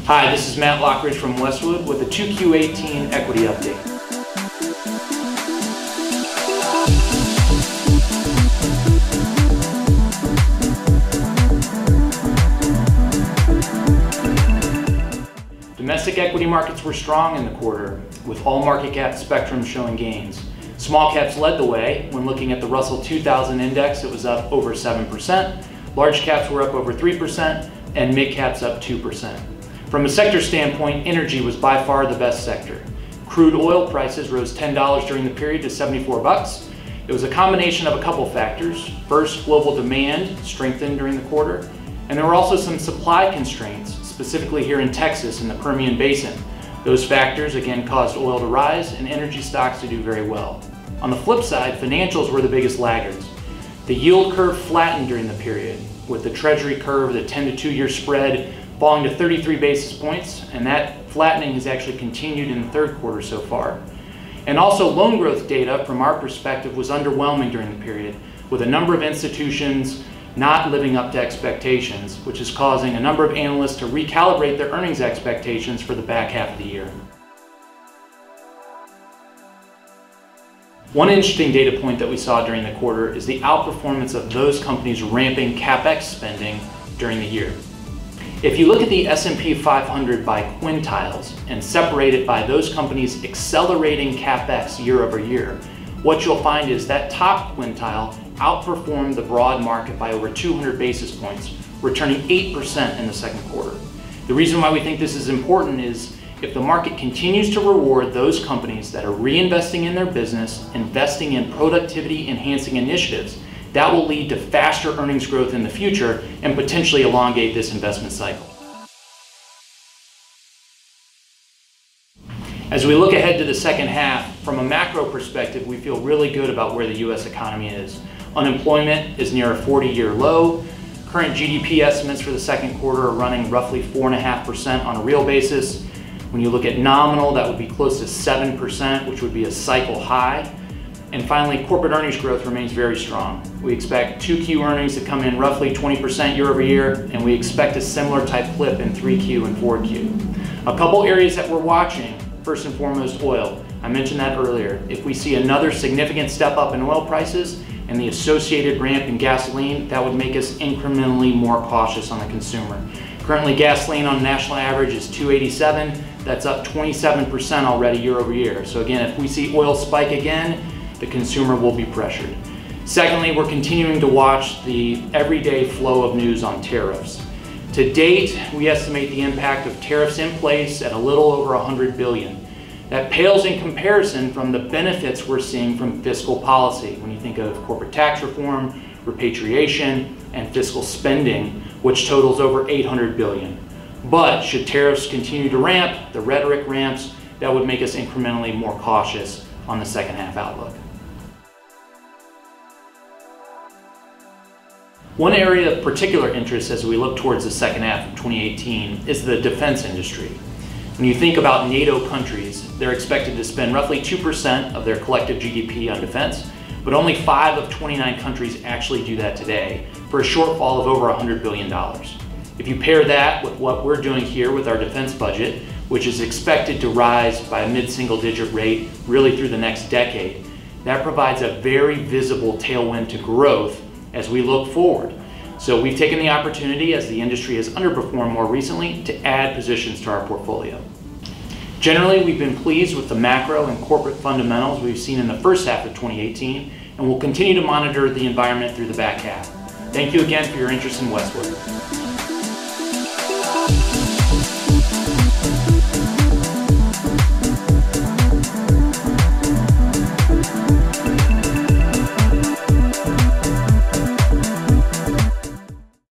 Hi, this is Matt Lockridge from Westwood with a 2Q18 equity update. Domestic equity markets were strong in the quarter, with all market cap spectrums showing gains. Small caps led the way. When looking at the Russell 2000 index, it was up over 7%. Large caps were up over 3%, and mid caps up 2%. From a sector standpoint, energy was by far the best sector. Crude oil prices rose $10 during the period to 74 bucks. It was a combination of a couple factors. First, global demand strengthened during the quarter, and there were also some supply constraints, specifically here in Texas in the Permian Basin. Those factors again caused oil to rise and energy stocks to do very well. On the flip side, financials were the biggest laggards. The yield curve flattened during the period, with the Treasury curve, the 10 to 2 year spread, falling to 33 basis points, and that flattening has actually continued in the third quarter so far. And also loan growth data from our perspective was underwhelming during the period, with a number of institutions not living up to expectations, which is causing a number of analysts to recalibrate their earnings expectations for the back half of the year. One interesting data point that we saw during the quarter is the outperformance of those companies ramping CapEx spending during the year. If you look at the S&P 500 by quintiles and separate it by those companies accelerating CapEx year over year, what you'll find is that top quintile outperformed the broad market by over 200 basis points, returning 8% in the second quarter. The reason why we think this is important is if the market continues to reward those companies that are reinvesting in their business, investing in productivity enhancing initiatives, that will lead to faster earnings growth in the future and potentially elongate this investment cycle. As we look ahead to the second half, from a macro perspective, we feel really good about where the U.S. economy is. Unemployment is near a 40-year low. Current GDP estimates for the second quarter are running roughly 4.5% on a real basis. When you look at nominal, that would be close to 7%, which would be a cycle high. And finally, corporate earnings growth remains very strong. We expect 2Q earnings to come in roughly 20% year over year, and we expect a similar type clip in 3Q and 4Q. A couple areas that we're watching, first and foremost, oil. I mentioned that earlier. If we see another significant step up in oil prices and the associated ramp in gasoline, that would make us incrementally more cautious on the consumer. Currently, gasoline on a national average is $2.87. That's up 27% already year over year. So again, if we see oil spike again, the consumer will be pressured. Secondly, we're continuing to watch the everyday flow of news on tariffs. To date, we estimate the impact of tariffs in place at a little over $100 billion. That pales in comparison from the benefits we're seeing from fiscal policy when you think of corporate tax reform, repatriation, and fiscal spending, which totals over $800 billion. But should tariffs continue to ramp, the rhetoric ramps, that would make us incrementally more cautious on the second half outlook. One area of particular interest as we look towards the second half of 2018 is the defense industry. When you think about NATO countries, they're expected to spend roughly 2% of their collective GDP on defense, but only 5 of 29 countries actually do that today, for a shortfall of over $100 billion. If you pair that with what we're doing here with our defense budget, which is expected to rise by a mid-single-digit rate really through the next decade, that provides a very visible tailwind to growth as we look forward. So we've taken the opportunity, as the industry has underperformed more recently, to add positions to our portfolio. Generally, we've been pleased with the macro and corporate fundamentals we've seen in the first half of 2018, and we'll continue to monitor the environment through the back half. Thank you again for your interest in Westwood.